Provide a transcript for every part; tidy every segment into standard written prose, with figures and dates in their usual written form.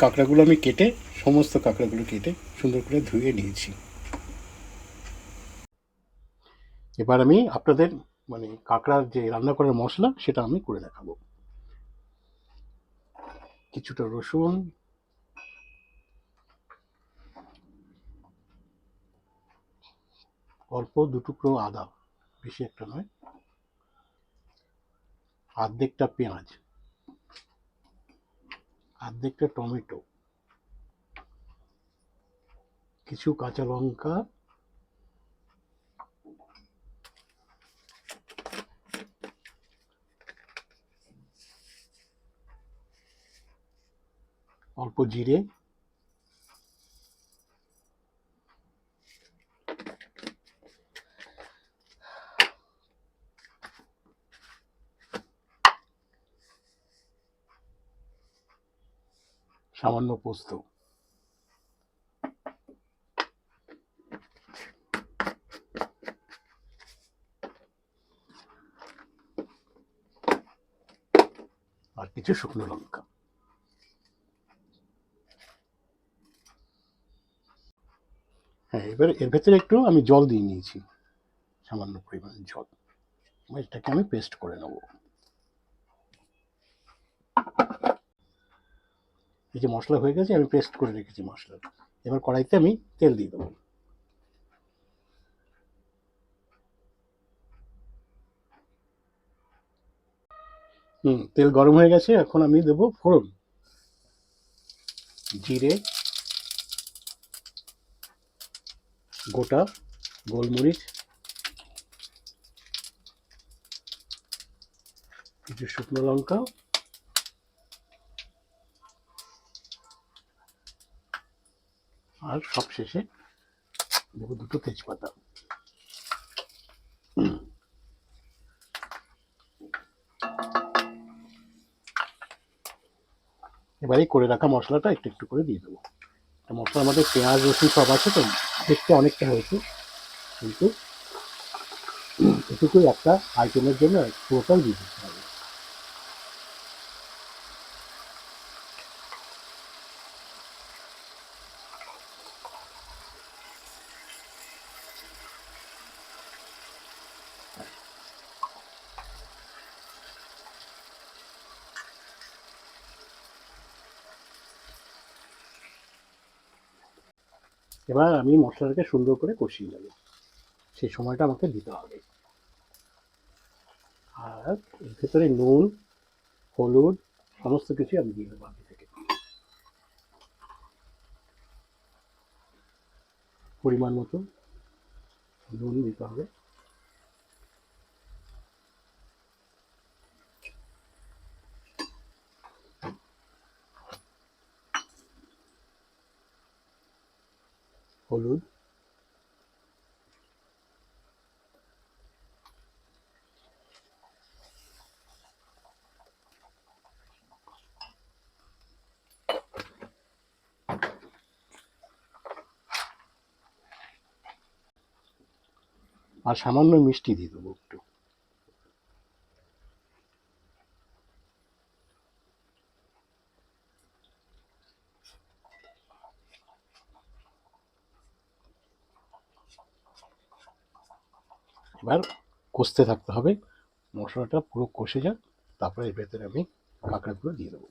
কাঁকড়াগুলো আমি কেটে সমস্ত কাঁকড়াগুলো কেটে সুন্দর করে ধুয়ে নিয়েছি। এবার আমি আপনাদের মানে কাঁকড়ার যে রান্না করার মশলা সেটা আমি করে দেখাবো। কিছুটা রসুন, অল্প 2 টুকরো আদা, বেশি একটা নয়, অর্ধেকটা পেঁয়াজ, অর্ধেকটা টমেটো, কিছু কাঁচা লঙ্কা, অল্প জিরে, সামান্য পোস্ত। আর কিছু শুকনো লঙ্কা। হ্যাঁ, এবার এর ভেতরে একটু আমি জল দিয়ে নিয়েছি, সামান্য পরিমাণে জল। এটাকে আমি পেস্ট করে নেব। এই যে মশলা হয়ে গেছে, আমি পেস্ট করে রেখেছি মশলা। এবার কড়াইতে আমি তেল দিয়ে দেবো। তেল গরম হয়ে গেছে, এখন আমি দেবো ফোড়ন। জিরে, গোটা গোলমরিচ, কিছু শুকনো লঙ্কা, আর সবশেষে দেবো 2টো তেজপাতা। এবারে করে রাখা মশলাটা একটু একটু করে দিয়ে দেবো। মশলার মধ্যে পেঁয়াজ রসুন সব আছে, তো দেখতে অনেকটা হয়েছে, কিন্তু এটুকুই একটা আইটেমের জন্য পুরোটাই দিয়ে দিতে হবে। এবার আমি মশলাটাকে সুন্দর করে কষিয়ে নেব, সেই সময়টা আমাকে দিতে হবে। আর এর ভেতরে নুন, হলুদ সমস্ত কিছু আমি দিয়ে দেবো আগে থেকে। পরিমাণ মতো নুন দিতে হবে, হলুদ, আর সামান্য মিষ্টি দিয়ে দেবো একটু। এবার কষতে থাকতে হবে, মশলাটা পুরো কষে যাক, তারপরে এর ভেতরে আমি কাঁকড়াগুলো দিয়ে দেবো।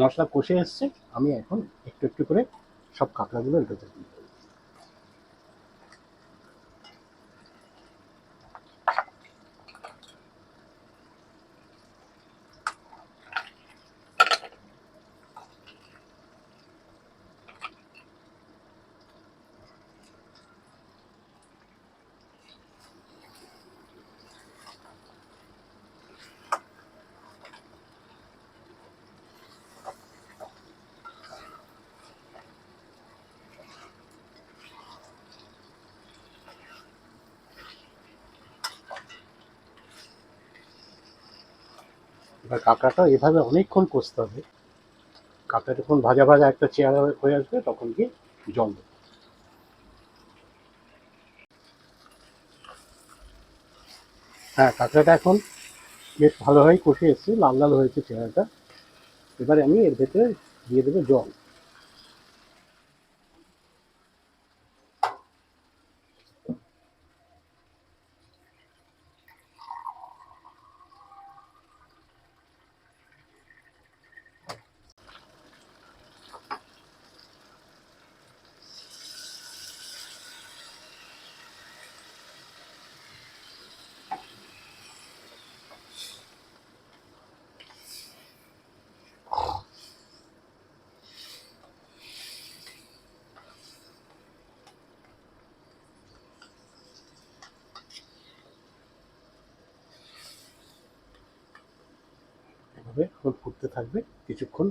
মশলা কষে এসছে, আমি এখন একটু একটু করে সব কাঁকড়াগুলো এর ভেতরে দিয়ে দেবো। এবার কাঁকড়াটা এভাবে অনেকক্ষণ কষতে হবে। কাঁকড়া যখন ভাজা ভাজা একটা চেহারা হয়ে আসবে, তখন কি জল দেবো। হ্যাঁ, কাঁকড়াটা এখন বেশ ভালোভাবেই কষে এসছে, লাল লাল হয়েছে চেহারাটা। এবারে আমি এর ভেতরে দিয়ে দেবো জল। এভাবে এখন ফুটতে থাকবে কিছুক্ষণ।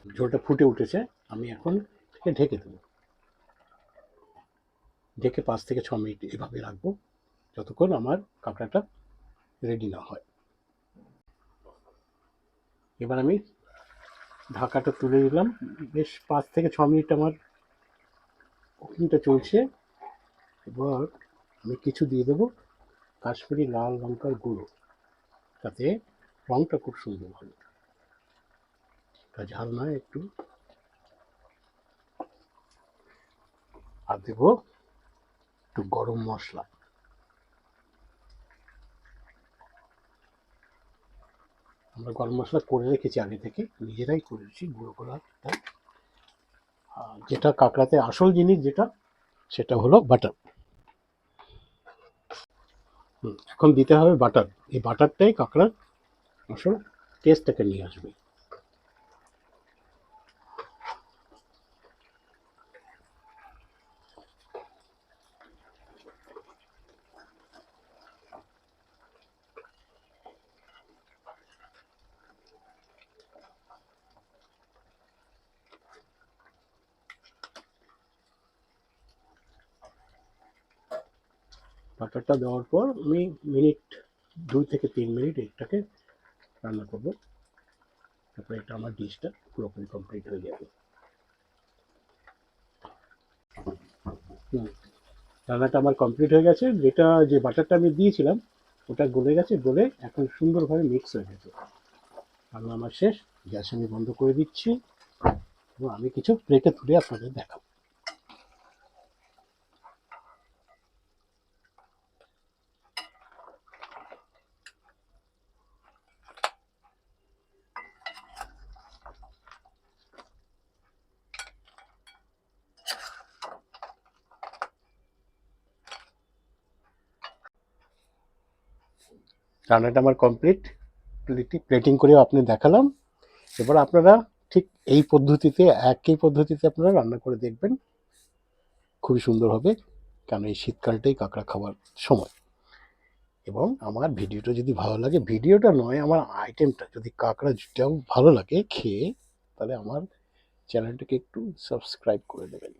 ঝোলটা ফুটে উঠেছে, আমি এখন থেকে ঢেকে দেবো। ঢেকে 5 থেকে 6 মিনিট এভাবে রাখবো, যতক্ষণ আমার কাঁকড়াটা রেডি না হয়। এবার আমি ঢাকাটা তুলে দিলাম। বেশ 5 থেকে 6 মিনিট আমার কুকিংটা চলছে। এবার আমি কিছু দিয়ে দেবো কাশ্মীরি লাল লঙ্কার গুঁড়ো, তাতে রঙটা খুব সুন্দর হবে, ঝাল নয় একটু। আর দেবো একটু গরম মশলা। আমরা গরম মশলা করে রেখেছি আগে থেকে, নিজেরাই করেছি গুঁড়ো করা। যেটা কাঁকড়াতে আসল জিনিস যেটা, সেটা হলো বাটার। এখন দিতে হবে বাটার। এই বাটারটাই কাঁকড়ার আসল টেস্টটাকে নিয়ে আসবে। বাটারটা দেওয়ার পর আমি মিনিট 2 থেকে 3 মিনিট এটাকে রান্না করবো। তারপরে এটা আমার ডিশটা পুরোপুরি কমপ্লিট হয়ে যাবে। রান্নাটা আমার কমপ্লিট হয়ে গেছে। যেটা যে বাটারটা আমি দিয়েছিলাম ওটা গলে গেছে, গলে এখন সুন্দরভাবে মিক্স হয়ে গেছে। রান্না আমার শেষ। গ্যাস আমি বন্ধ করে দিচ্ছি এবং আমি কিছু প্লেটে তুলে আপনাদের দেখাবো। রান্নাটা আমার কমপ্লিট। প্লেটিং করেও আপনি দেখালাম। এবার আপনারা ঠিক এই পদ্ধতিতে, একই পদ্ধতিতে আপনারা রান্না করে দেখবেন, খুবই সুন্দর হবে। কারণ এই শীতকালটাই কাঁকড়া খাওয়ার সময়। এবং আমার ভিডিওটা যদি ভালো লাগে, ভিডিওটা নয়, আমার আইটেমটা যদি কাঁকড়াটাও ভালো লাগে খেয়ে, তাহলে আমার চ্যানেলটাকে একটু সাবস্ক্রাইব করে দেবেন।